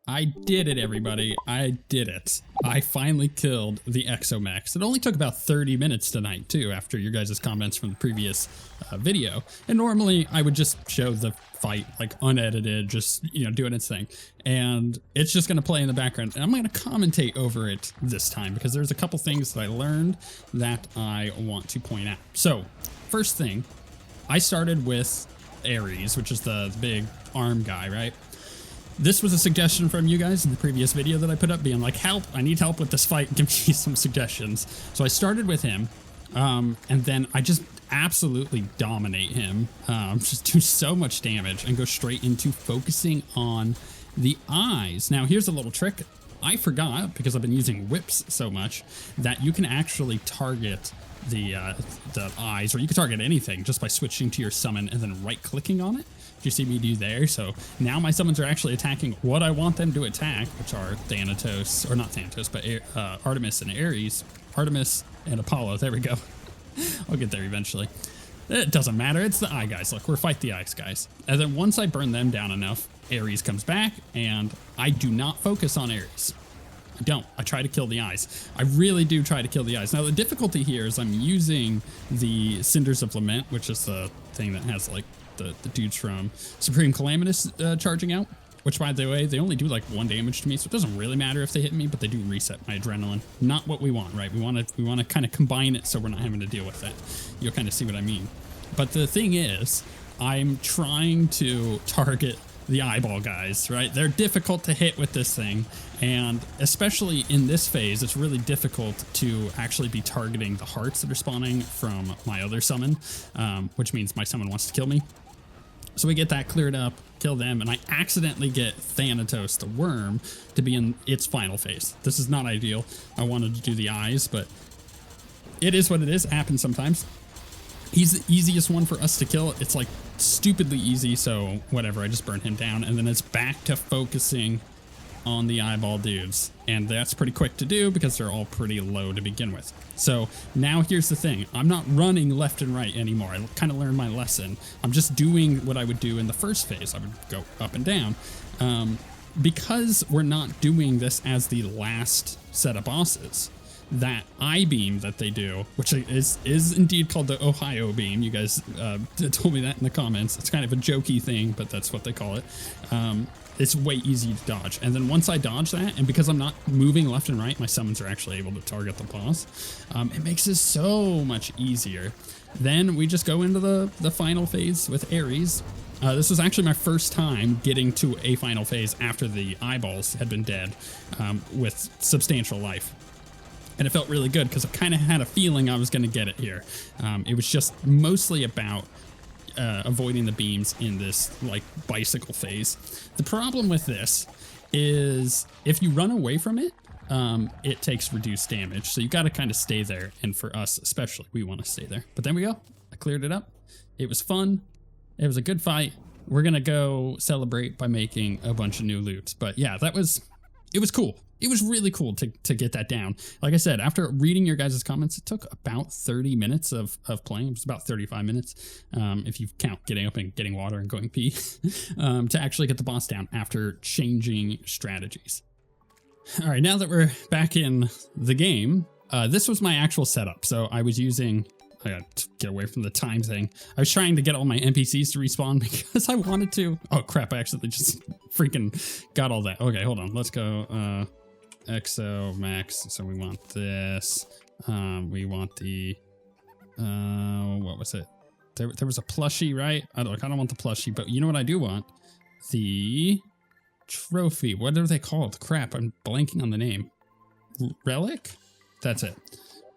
I did it, everybody. I did it. I finally killed the Exo Mechs. It only took about 30 minutes tonight, too, after your guys' comments from the previous video. And normally, I would just show the fight, like, unedited, just, you know, doing its thing. And it's just going to play in the background. And I'm going to commentate over it this time, because there's a couple things that I learned that I want to point out. So, first thing, I started with Ares, which is the big arm guy, right? This was a suggestion from you guys in the previous video that I put up, being like, help, I need help with this fight, give me some suggestions. So I started with him, and then I just absolutely dominate him, just do so much damage and go straight into focusing on the eyes. Now here's a little trick. I forgot, because I've been using whips so much, that you can actually target the eyes, or you can target anything just by switching to your summon and then right clicking on it. You see me do there. So now my summons are actually attacking what I want them to attack, which are Thanatos, or not Thanatos, but Artemis and Ares. Artemis and Apollo. There we go. I'll get there eventually. It doesn't matter. It's the eye guys. Look, we're fight the eyes guys. And then once I burn them down enough, Ares comes back, and I do not focus on Ares. I don't. I try to kill the eyes. I really do try to kill the eyes. Now, the difficulty here is I'm using the Cinders of Lament, which is the thing that has, like, the dudes from Supreme Calamitous charging out, which, by the way, they only do like 1 damage to me, so it doesn't really matter if they hit me, but they do reset my adrenaline. Not what we want, right? We want to kind of combine it so we're not having to deal with that. You'll kind of see what I mean. But the thing is, I'm trying to target the eyeball guys, right? They're difficult to hit with this thing, and especially in this phase, it's really difficult to actually be targeting the hearts that are spawning from my other summon, which means my summon wants to kill me. So we get that cleared up, kill them, and I accidentally get Thanatos, the worm, to be in its final phase. This is not ideal. I wanted to do the eyes, but it is what it is. It happens sometimes. He's the easiest one for us to kill. It's like stupidly easy, so whatever, I just burn him down, and then it's back to focusing on the eyeball dudes. And that's pretty quick to do because they're all pretty low to begin with. So now here's the thing. I'm not running left and right anymore. I kind of learned my lesson. I'm just doing what I would do in the first phase. I would go up and down. Because we're not doing this as the last set of bosses, that eye beam that they do, which is indeed called the Ohio beam. You guys told me that in the comments. It's kind of a jokey thing, but that's what they call it. It's way easy to dodge. And then once I dodge that, and because I'm not moving left and right, my summons are actually able to target the boss. It makes it so much easier. Then we just go into the final phase with Ares. This was actually my first time getting to a final phase after the eyeballs had been dead, with substantial life. And it felt really good because I kind of had a feeling I was going to get it here. It was just mostly about avoiding the beams in this like bicycle phase. The problem with this is if you run away from it, it takes reduced damage. So you got to kind of stay there. And for us especially, we want to stay there. But there we go. I cleared it up. It was fun. It was a good fight. We're going to go celebrate by making a bunch of new loot. But yeah, it was cool. It was really cool to get that down. Like I said, after reading your guys' comments, it took about 30 minutes of playing. It was about 35 minutes, if you count getting up and getting water and going pee, to actually get the boss down after changing strategies. All right, now that we're back in the game, this was my actual setup. So I was using... I got to get away from the time thing. I was trying to get all my NPCs to respawn because I wanted to. Oh, crap. I accidentally just freaking got all that. Okay, hold on. Let's go. Exo Mechs. So we want this. We want the... what was it? There was a plushie, right? I don't want the plushie, but you know what I do want? The trophy. What are they called? Crap, I'm blanking on the name. Relic? That's it.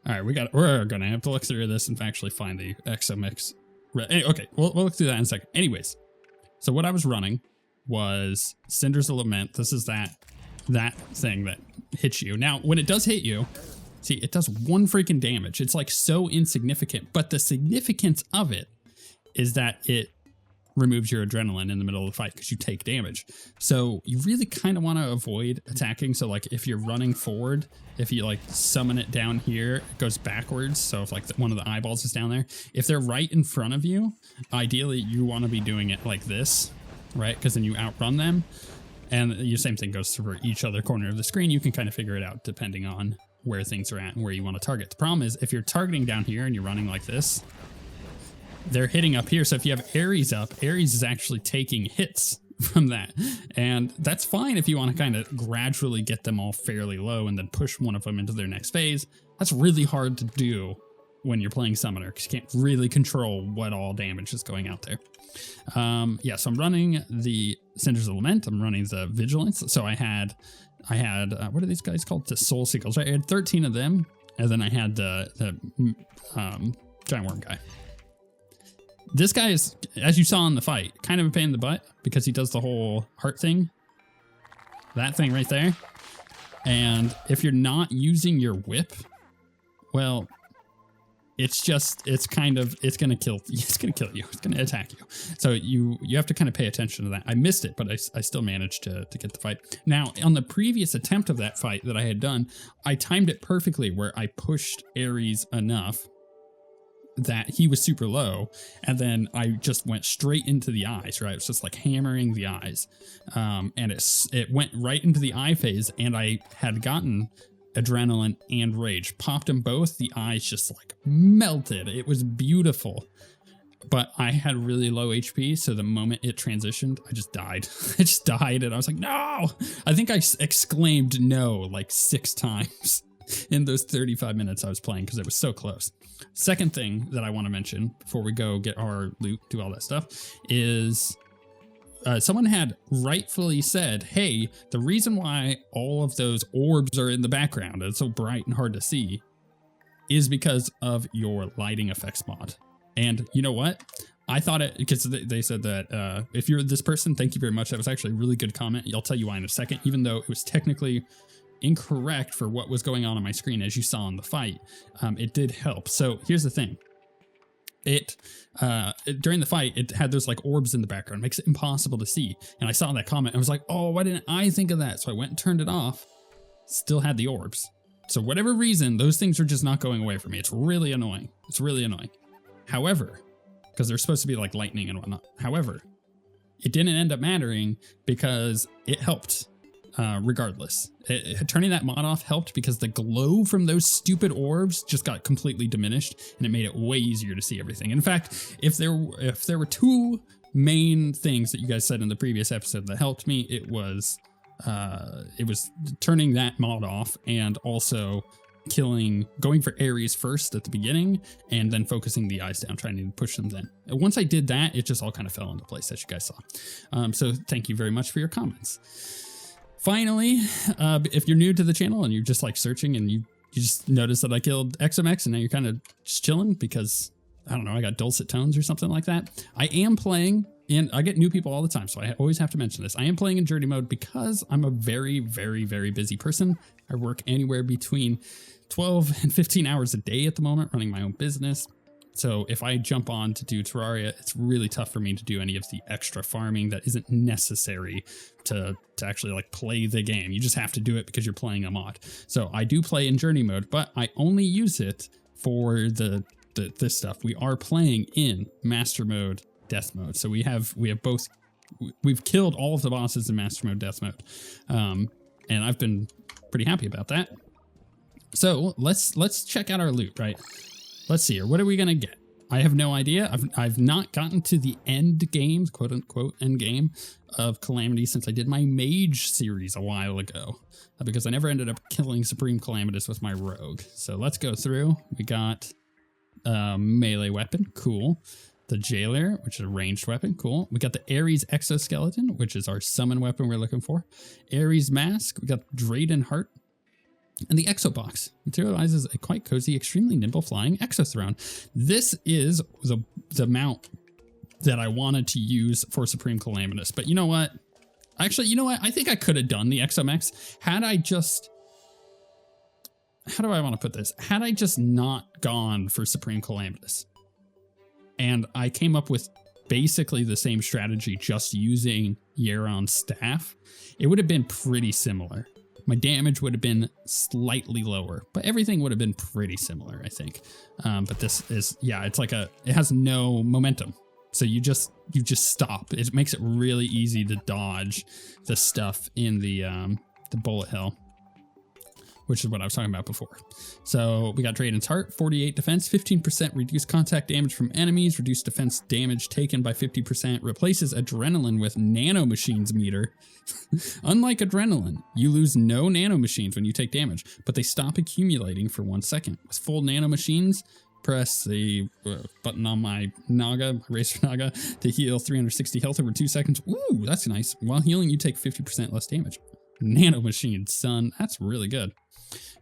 All right, we're gonna have to look through this and actually find the Exo Mechs. Okay, we'll look through that in a second. Anyways, so what I was running was Cinders of Lament. This is that thing that hits you. Now, when it does hit you, see, it does 1 freaking damage. It's like so insignificant, but the significance of it is that it removes your adrenaline in the middle of the fight because you take damage. So you really kind of want to avoid attacking. So like if you're running forward, if you like summon it down here, it goes backwards. So if like one of the eyeballs is down there, if they're right in front of you, ideally you want to be doing it like this, right? Because then you outrun them. And the same thing goes for each other corner of the screen. You can kind of figure it out depending on where things are at and where you want to target. The problem is if you're targeting down here and you're running like this, they're hitting up here. So if you have Ares up, Ares is actually taking hits from that. And that's fine if you want to kind of gradually get them all fairly low and then push one of them into their next phase. That's really hard to do when you're playing Summoner, because you can't really control what all damage is going out there. Yeah, so I'm running the Cinders of Lament. I'm running the Vigilance. So I had what are these guys called? The Soul Seekers, right? I had 13 of them, and then I had the Giant Worm guy. This guy is, as you saw in the fight, kind of a pain in the butt because he does the whole heart thing. That thing right there. And if you're not using your whip, well, it's going to kill you. It's going to attack you. So you have to kind of pay attention to that. I missed it, but I still managed to get the fight. Now, on the previous attempt of that fight that I had done, I timed it perfectly where I pushed Ares enough that he was super low, and then I just went straight into the eyes, right? It was just like hammering the eyes. And it went right into the eye phase, and I had gotten Adrenaline and Rage. Popped them both, the eyes just like melted. It was beautiful. But I had really low HP, so the moment it transitioned, I just died. I just died, and I was like, no! I think I exclaimed no like 6 times in those 35 minutes I was playing because it was so close. Second thing that I want to mention before we go get our loot, do all that stuff, is someone had rightfully said, hey, the reason why all of those orbs are in the background, and it's so bright and hard to see, is because of your lighting effects mod. And you know what? I thought it, because they said that if you're this person, thank you very much. That was actually a really good comment. I'll tell you why in a second, even though it was technically incorrect for what was going on my screen, as you saw in the fight. It did help. So here's the thing. During the fight, it had those like orbs in the background. It makes it impossible to see. And I saw that comment. I was like, oh, why didn't I think of that? So I went and turned it off. Still had the orbs. So whatever reason, those things are just not going away from me. It's really annoying. It's really annoying. However, because they're supposed to be like lightning and whatnot. However, it didn't end up mattering because it helped. Regardless, turning that mod off helped because the glow from those stupid orbs just got completely diminished, and it made it way easier to see everything. In fact, if there were 2 main things that you guys said in the previous episode that helped me, it was turning that mod off and also going for Ares first at the beginning and then focusing the eyes down, trying to push them then. Once I did that, it just all kind of fell into place, as you guys saw. So thank you very much for your comments. Finally, if you're new to the channel and you're just like searching and you just notice that I killed Exo Mechs and now you're kind of just chilling because, I don't know, I got dulcet tones or something like that. I am playing, and I get new people all the time, so I always have to mention this. I am playing in journey mode because I'm a very, very, very busy person. I work anywhere between 12 and 15 hours a day at the moment running my own business. So if I jump on to do Terraria, it's really tough for me to do any of the extra farming that isn't necessary to actually like play the game. You just have to do it because you're playing a mod. So I do play in journey mode, but I only use it for this stuff. We are playing in master mode, death mode. So we have both. We've killed all of the bosses in master mode, death mode, and I've been pretty happy about that. So let's check out our loot, right? Let's see here. What are we going to get? I have no idea. I've not gotten to the end game, quote unquote, end game of Calamity since I did my mage series a while ago, because I never ended up killing Supreme Calamitous with my rogue. So let's go through. We got melee weapon. Cool. The Jailer, which is a ranged weapon. Cool. We got the Ares Exoskeleton, which is our summon weapon we're looking for. Ares Mask. We got Drayden Heart. And the Exo Box materializes a quite cozy, extremely nimble flying Exo Throne. This is the mount that I wanted to use for Supreme Calamitous. But you know what? Actually, you know what? I think I could have done the Exo Mechs had I just... How do I want to put this? Had I just not gone for Supreme Calamitous, and I came up with basically the same strategy, just using Yeron's staff, it would have been pretty similar. My damage would have been slightly lower, but everything would have been pretty similar, I think. But this is, yeah, it's like it has no momentum. So you just stop. It makes it really easy to dodge the stuff in the bullet hell, which is what I was talking about before. So we got Drayden's Heart, 48 defense, 15% reduced contact damage from enemies, reduced defense damage taken by 50%, replaces adrenaline with nanomachines meter. Unlike adrenaline, you lose no nanomachines when you take damage, but they stop accumulating for 1 second. With full nanomachines, press the button on my Naga, my Racer Naga, to heal 360 health over 2 seconds. Ooh, that's nice. While healing, you take 50% less damage. Nanomachines, son. That's really good.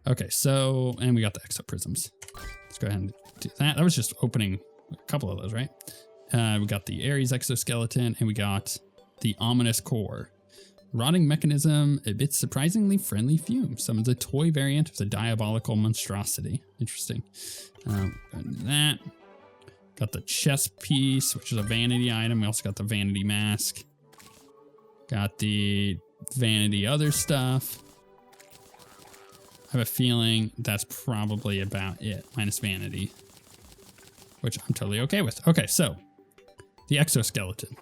Okay, so, and we got the Exo Prisms. Let's go ahead and do that. That was just opening a couple of those, right? We got the Ares exoskeleton, and we got the Ominous Core. Rotting mechanism emits surprisingly friendly fume. Summons a toy variant of the diabolical monstrosity. Interesting. That. Got the chest piece, which is a vanity item. We also got the vanity mask. Got the vanity other stuff. I have a feeling that's probably about it, minus vanity, which I'm totally okay with. Okay, so the exoskeleton.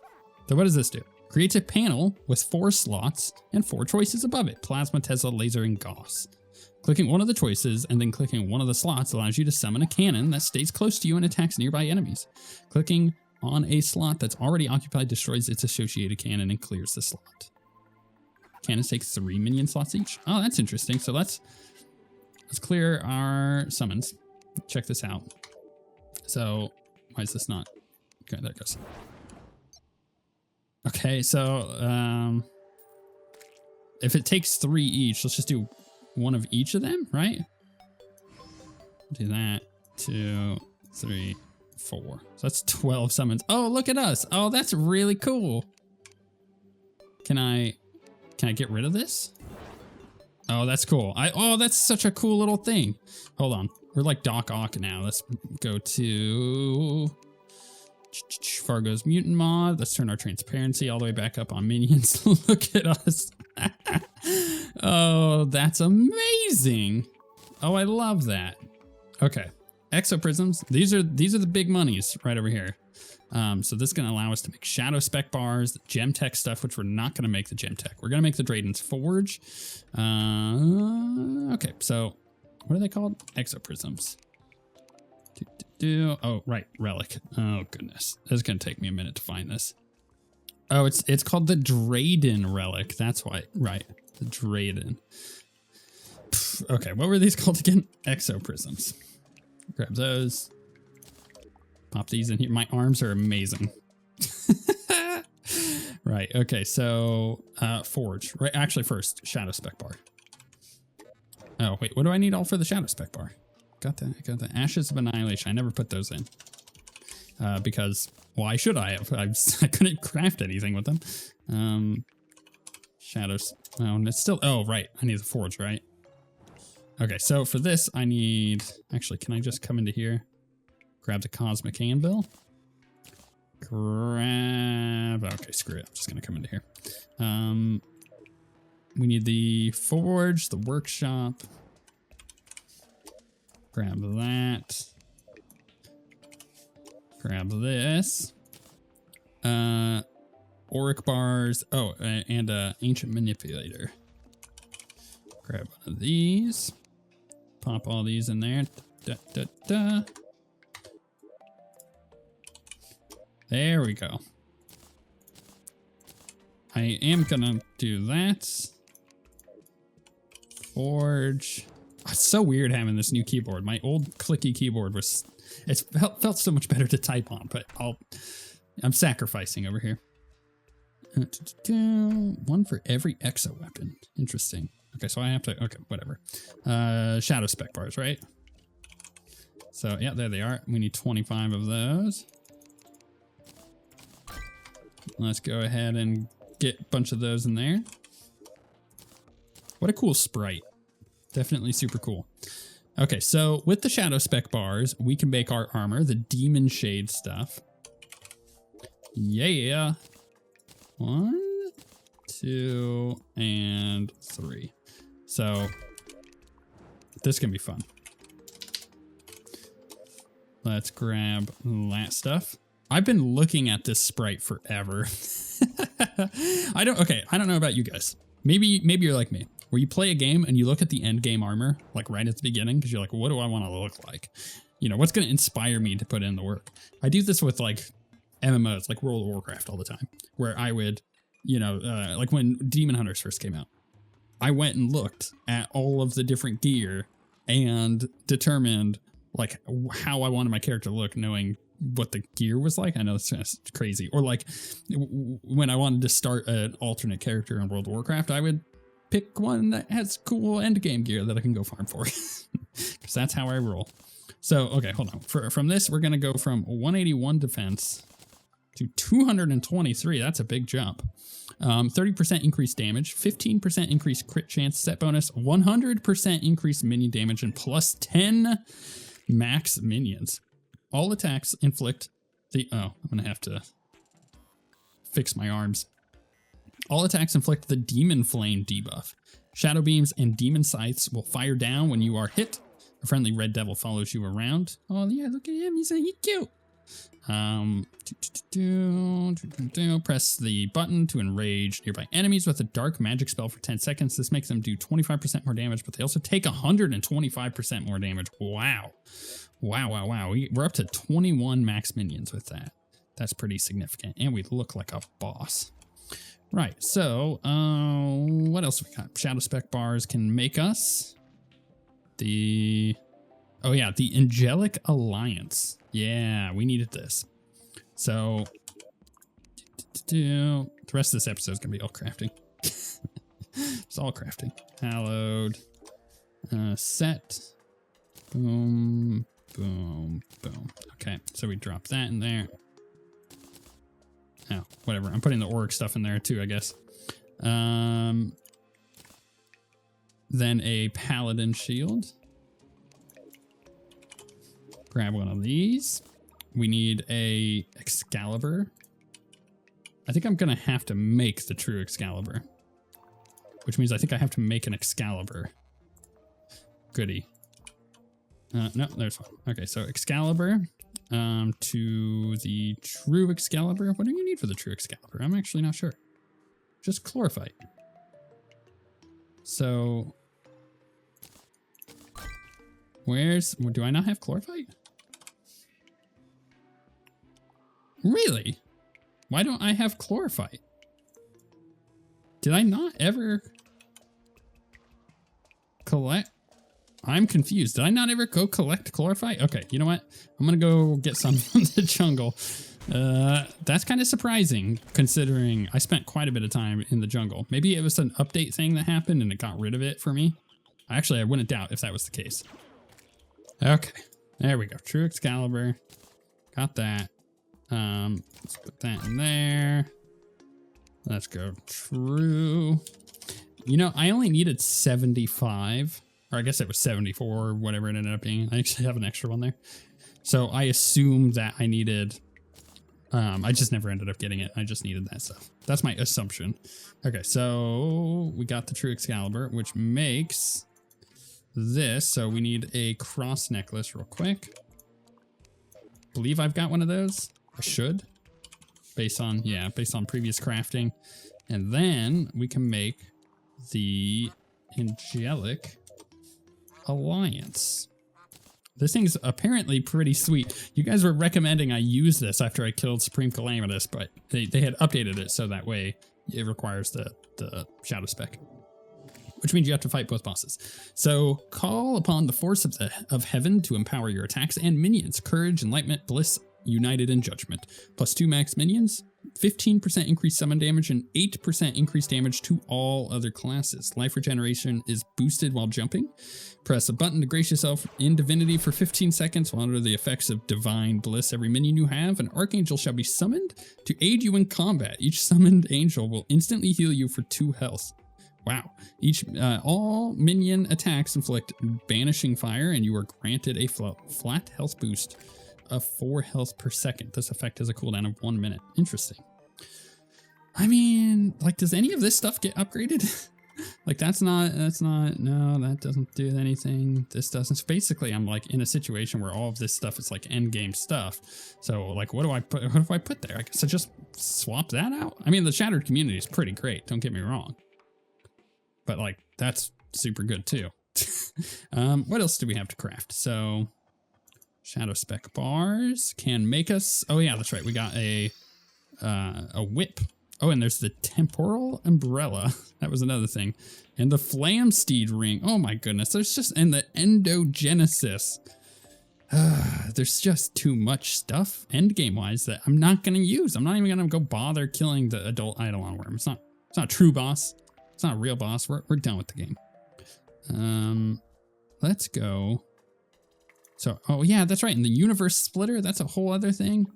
So what does this do? Creates a panel with 4 slots and 4 choices above it: plasma, Tesla, laser, and Gauss. Clicking one of the choices and then clicking one of the slots allows you to summon a cannon that stays close to you and attacks nearby enemies. Clicking on a slot that's already occupied destroys its associated cannon and clears the slot. Cannons take 3 minion slots each. Oh, that's interesting. So let's clear our summons. Check this out. So why is this not? Okay, there it goes. Okay, so if it takes 3 each, let's just do 1 of each of them, right? Do that. 2, 3, 4. So that's 12 summons. Oh, look at us. Oh, that's really cool. Can I get rid of this? Oh, that's cool. Oh, that's such a cool little thing. Hold on. We're like Doc Ock now. Let's go to Fargo's mutant mod. Let's turn our transparency all the way back up on minions. Look at us. Oh, that's amazing. Oh, I love that. Okay. Exo prisms. These are the big monies right over here. So this is going to allow us to make shadow spec bars, the gem tech stuff, which we're not going to make the gem tech. We're going to make the Drayden's Forge. Okay, so what are they called? Exo prisms. Oh, right, relic. Oh, goodness. This is going to take me a minute to find this. Oh, it's called the Drayden relic. That's why, right, the Drayden. Okay, what were these called again? Exo prisms. Grab those. Pop these in here. My arms are amazing. Right. Okay. So, forge. Right. Actually, first, shadow spec bar. Oh, wait. What do I need all for the shadow spec bar? Got that. Got the ashes of annihilation. I never put those in. Because why should I have? I couldn't craft anything with them. Shadows. Oh, and it's still. Oh, right. I need the forge, right? Okay. So for this, I need. Actually, can I just come into here? Grab the cosmic anvil. Okay, screw it. I'm just gonna come into here. We need the forge, the workshop. Grab that. Grab this. Auric bars. Oh, and ancient manipulator. Grab one of these. Pop all these in there. Da, da, da. There we go. I am gonna do that. Forge. Oh, it's so weird having this new keyboard. My old clicky keyboard was, it felt so much better to type on, but I'm sacrificing over here. 1 for every exo weapon. Interesting. Okay, so I have to, okay, whatever. Shadow spec bars, right? So yeah, there they are. We need 25 of those. Let's go ahead and get a bunch of those in there. What a cool sprite. Definitely super cool. Okay, so with the shadow spec bars, we can make our armor, the demon shade stuff. Yeah. 1, 2, and 3. So this can be fun. Let's grab that stuff. I've been looking at this sprite forever. I don't know about you guys. Maybe you're like me, where you play a game and you look at the end game armor, like right at the beginning, because you're like, what do I want to look like? You know, what's going to inspire me to put in the work? I do this with like MMOs, like World of Warcraft all the time, where I would, you know, like when Demon Hunters first came out, I went and looked at all of the different gear and determined like how I wanted my character to look, knowing what the gear was like. I know it's crazy. Or like when I wanted to start an alternate character in World of Warcraft, I would pick one that has cool end game gear that I can go farm for, because that's how I roll. So, okay, hold on. From this, we're going to go from 181 defense to 223. That's a big jump. 30% increased damage, 15% increased crit chance, set bonus, 100% increased minion damage, and plus 10 max minions. All attacks inflict the... Oh, I'm going to have to fix my arms. All attacks inflict the Demon Flame debuff. Shadow beams and demon scythes will fire down when you are hit. A friendly red devil follows you around. Oh, yeah, look at him. He's cute. Press the button to enrage nearby enemies with a dark magic spell for 10 seconds. This makes them do 25% more damage, but they also take 125% more damage. Wow. We're up to 21 max minions with that. That's pretty significant. And we look like a boss. Right, so, what else we got? Shadow spec bars can make us the Angelic Alliance. Yeah, we needed this. So, the rest of this episode is going to be all crafting. It's all crafting. Hallowed. Set. Boom. Boom. Boom. Okay, so we drop that in there. Oh, whatever. I'm putting the orc stuff in there too, I guess. Then a paladin shield. Grab one of these. We need a Excalibur. I think I'm gonna have to make the true Excalibur, which means I think I have to make an Excalibur. Goody. No, there's one. Okay, so Excalibur to the true Excalibur. What do you need for the true Excalibur? I'm actually not sure. Just chlorophyte. So do I not have chlorophyte? Really? Why don't I have chlorophyte? Did I not ever collect? I'm confused. Did I not ever go collect chlorophyte? Okay, you know what? I'm gonna go get some from the jungle. That's kind of surprising considering I spent quite a bit of time in the jungle. Maybe it was an update thing that happened and it got rid of it for me. Actually, I wouldn't doubt if that was the case. Okay, there we go. True Excalibur. Got that. Let's put that in there. Let's go true. You know, I only needed 75. Or I guess it was 74 or whatever it ended up being. I actually have an extra one there. So I assumed that I needed... I just never ended up getting it. I just needed that stuff. That's my assumption. Okay, so we got the true Excalibur, which makes this. So we need a cross necklace real quick. Believe I've got one of those. I should. Based on previous crafting. And then we can make the Angelic Alliance. This thing's apparently pretty sweet. You guys were recommending I use this after I killed Supreme Calamitous, but they had updated it so that way it requires the shadow spec, which means you have to fight both bosses. So call upon the force of heaven to empower your attacks and minions. Courage, enlightenment, bliss, united in judgment. Plus 2 max minions, 15% increased summon damage, and 8% increased damage to all other classes. Life regeneration is boosted while jumping. Press a button to grace yourself in divinity for 15 seconds while under the effects of divine bliss. Every minion you have, an archangel shall be summoned to aid you in combat. Each summoned angel will instantly heal you for 2 health. Wow. All minion attacks inflict banishing fire, and you are granted a flat health boost of 4 health per second. This effect has a cooldown of 1 minute. Interesting. I mean, like, does any of this stuff get upgraded? Like no, that doesn't do anything. This doesn't. So basically, I'm like in a situation where all of this stuff is like end game stuff. So like, what do I put there? I guess I just swap that out. I mean, the Shattered community is pretty great. Don't get me wrong. But like, that's super good too. What else do we have to craft? So shadow spec bars can make us. Oh yeah, that's right. We got a whip. Oh, and there's the temporal umbrella. That was another thing. And the flamsteed ring. Oh my goodness. There's just, and the endogenesis. There's just too much stuff end game wise that I'm not going to use. I'm not even going to go bother killing the adult Eidolon worm. It's not a true boss. It's not a real boss. We're done with the game. Let's go. So, oh yeah, that's right. And the universe splitter, that's a whole other thing.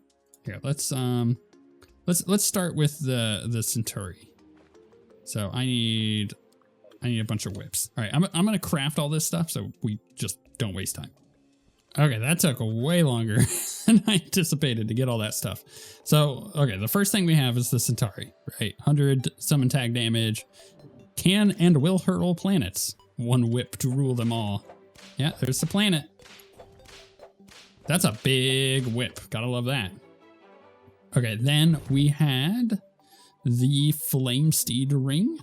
Here, let's start with the Centauri. So I need a bunch of whips. All right, I'm gonna craft all this stuff so we just don't waste time. Okay, that took way longer than I anticipated to get all that stuff. So, okay, the first thing we have is the Centauri, right? 100 summon tag damage, can and will hurl planets. 1 whip to rule them all. Yeah, there's the planet. That's a big whip. Gotta love that. Okay, then we had the Flamesteed ring.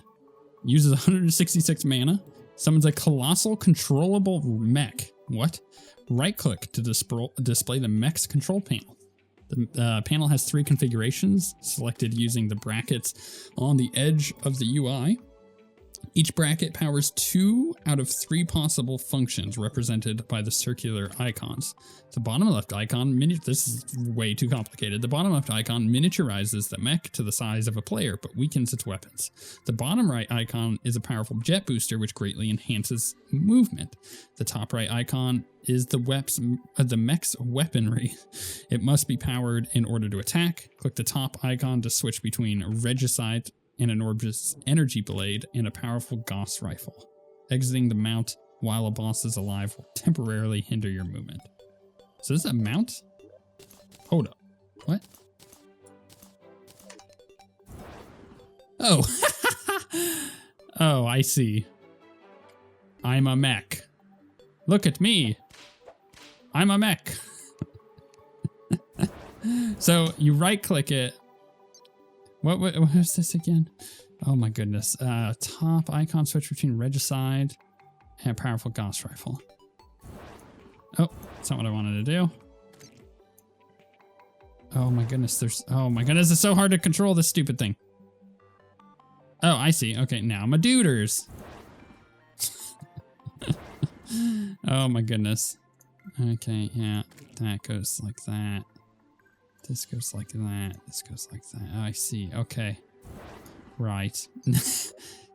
Uses 166 mana. Summons a colossal controllable mech. What? Right-click to display the mech's control panel. The panel has 3 configurations, selected using the brackets on the edge of the UI. Each bracket powers 2 out of 3 possible functions represented by the circular icons. The bottom left icon, this is way too complicated. The bottom left icon miniaturizes the mech to the size of a player, but weakens its weapons. The bottom right icon is a powerful jet booster, which greatly enhances movement. The top right icon is the mech's weaponry. It must be powered in order to attack. Click the top icon to switch between Regicide and an Orbis energy blade and a powerful Gauss rifle. Exiting the mount while a boss is alive will temporarily hinder your movement. So this is a mount? Hold up. What? Oh. Oh, I see. I'm a mech. Look at me. I'm a mech. So you right click it. What is this again? Oh my goodness. Top icon switch between Regicide and a powerful Gauss rifle. Oh, that's not what I wanted to do. Oh my goodness, it's so hard to control this stupid thing. Oh, I see. Okay, now my duders. Oh my goodness. Okay, yeah, that goes like that. This goes like that. This goes like that. Oh, I see. Okay. Right.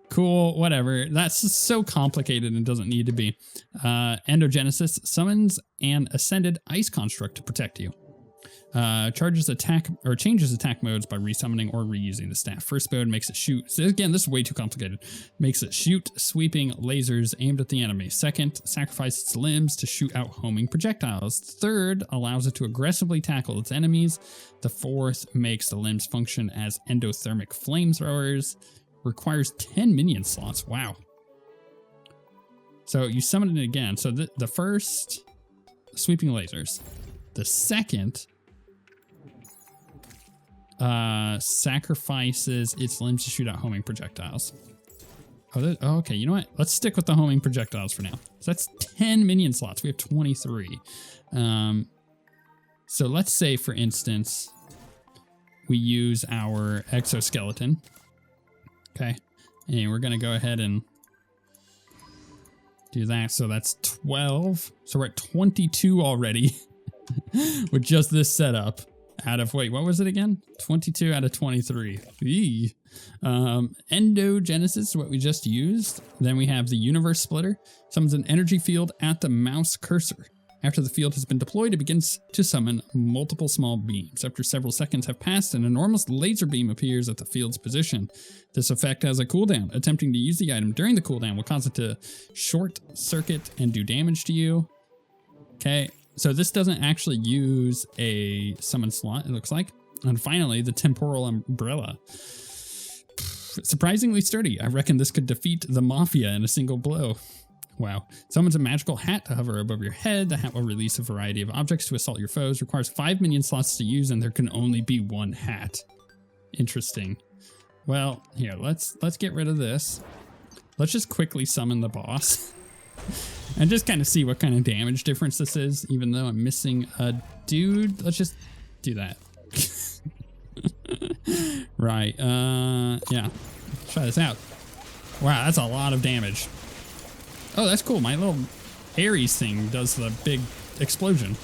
Cool. Whatever. That's just so complicated and doesn't need to be. Endogenesis summons an ascended ice construct to protect you. Changes attack modes by resummoning or reusing the staff. First mode makes it shoot. So again, this is way too complicated. Makes it shoot sweeping lasers aimed at the enemy. Second, sacrifice its limbs to shoot out homing projectiles. Third, allows it to aggressively tackle its enemies. The fourth makes the limbs function as endothermic flamethrowers. Requires 10 minion slots. Wow. So you summon it again. So the first, sweeping lasers. The second, sacrifices its limbs to shoot out homing projectiles. Oh, okay, you know what? Let's stick with the homing projectiles for now. So that's 10 minion slots. We have 23. So let's say, for instance, we use our exoskeleton. Okay, and we're going to go ahead and do that. So that's 12. So we're at 22 already with just this setup. Out of, wait, what was it again? 22 out of 23. Eee. Endogenesis is what we just used. Then we have the universe splitter. Summons an energy field at the mouse cursor. After the field has been deployed, it begins to summon multiple small beams. After several seconds have passed, an enormous laser beam appears at the field's position. This effect has a cooldown. Attempting to use the item during the cooldown will cause it to short circuit and do damage to you. Okay. So this doesn't actually use a summon slot, it looks like. And finally, the temporal umbrella. Surprisingly sturdy. I reckon this could defeat the Mafia in a single blow. Wow. Summons a magical hat to hover above your head. The hat will release a variety of objects to assault your foes. Requires 5 minion slots to use, and there can only be one hat. Interesting. Well, here, let's get rid of this. Let's just quickly summon the boss. And just kind of see what kind of damage difference this is, even though I'm missing a dude. Let's just do that. Right, yeah. Try this out. Wow, that's a lot of damage. Oh, that's cool. My little Ares thing does the big explosion.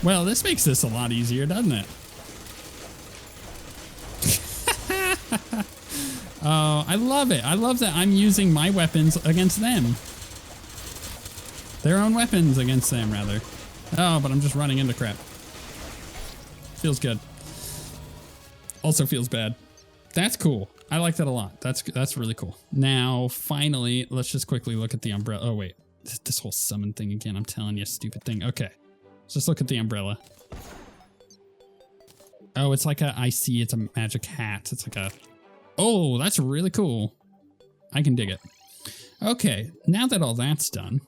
Well, this makes this a lot easier, doesn't it? Oh, I love it. I love that I'm using my weapons against them. Their own weapons against them, rather. Oh, but I'm just running into crap. Feels good. Also feels bad. That's cool. I like that a lot. That's really cool. Now, finally, let's just quickly look at the umbrella. Oh, wait. This whole summon thing again. I'm telling you, stupid thing. Okay. Let's just look at the umbrella. Oh, it's like I see it's a magic hat. It's like a... Oh, that's really cool. I can dig it. Okay, now that all that's done,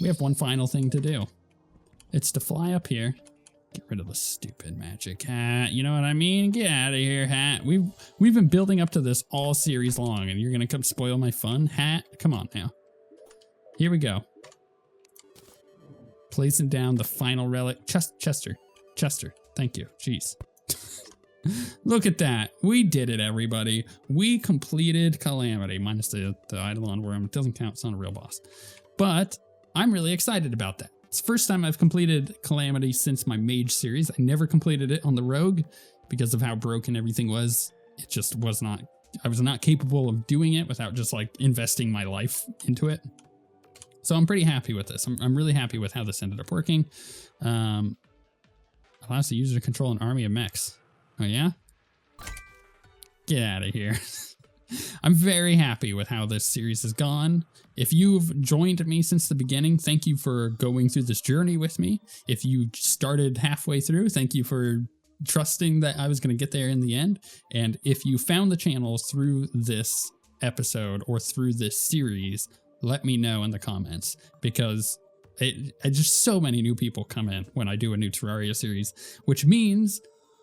we have one final thing to do. It's to fly up here. Get rid of the stupid magic hat. You know what I mean? Get out of here, hat. We've been building up to this all series long, and you're gonna come spoil my fun, hat? Come on now. Here we go. Placing down the final relic. Chester. Thank you. Jeez. Look at that. We did it, everybody. We completed Calamity, minus the Eidolon worm. It doesn't count. It's not a real boss. But I'm really excited about that. It's the first time I've completed Calamity since my Mage series. I never completed it on the Rogue because of how broken everything was. It just was not... I was not capable of doing it without just like investing my life into it. So I'm pretty happy with this. I'm really happy with how this ended up working. Allows the user to control an army of mechs. Oh yeah? Get out of here. I'm very happy with how this series has gone. If you've joined me since the beginning, thank you for going through this journey with me. If you started halfway through, thank you for trusting that I was going to get there in the end. And if you found the channel through this episode or through this series, let me know in the comments, because just so many new people come in when I do a new Terraria series, which means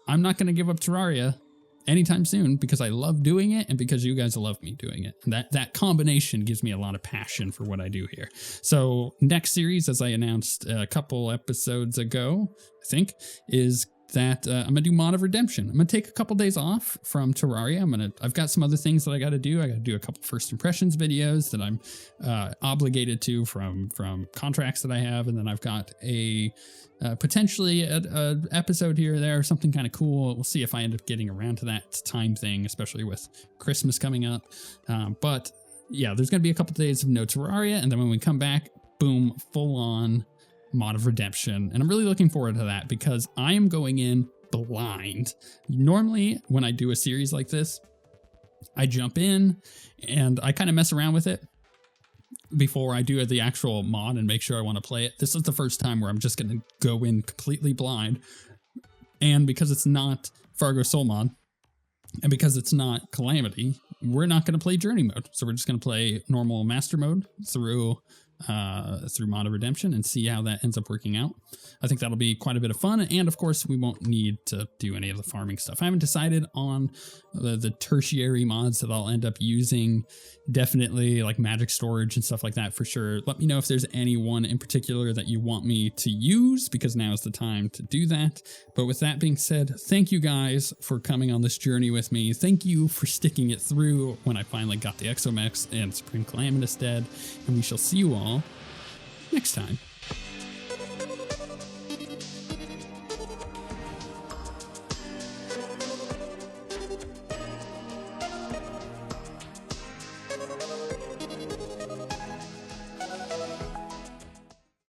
I'm not going to give up Terraria anytime soon, because I love doing it and because you guys love me doing it. And that combination gives me a lot of passion for what I do here. So next series, as I announced a couple episodes ago, I think, is that I'm gonna do Mod of Redemption. I'm gonna take a couple days off from Terraria. I've got some other things that I gotta do. I gotta do a couple first impressions videos that I'm obligated to from contracts that I have, and then I've got a potentially a episode here or there, something kind of cool. We'll see if I end up getting around to that time thing, especially with Christmas coming up. But yeah, there's gonna be a couple days of no Terraria, and then when we come back, boom, full on Mod of Redemption. And I'm really looking forward to that because I am going in blind. Normally, when I do a series like this, I jump in and I kind of mess around with it before I do the actual mod and make sure I want to play it. This is the first time where I'm just going to go in completely blind. And because it's not Fargo Soul Mod, and because it's not Calamity, we're not going to play Journey mode. So we're just going to play normal Master mode through Mod of Redemption and see how that ends up working out. I think that'll be quite a bit of fun, and of course we won't need to do any of the farming stuff. I haven't decided on the tertiary mods that I'll end up using. Definitely like magic storage and stuff like that for sure. Let me know if there's any one in particular that you want me to use, because now is the time to do that. But with that being said, thank you guys for coming on this journey with me. Thank you for sticking it through when I finally got the Exo Mechs and Supreme Calamitous dead, and we shall see you all next time.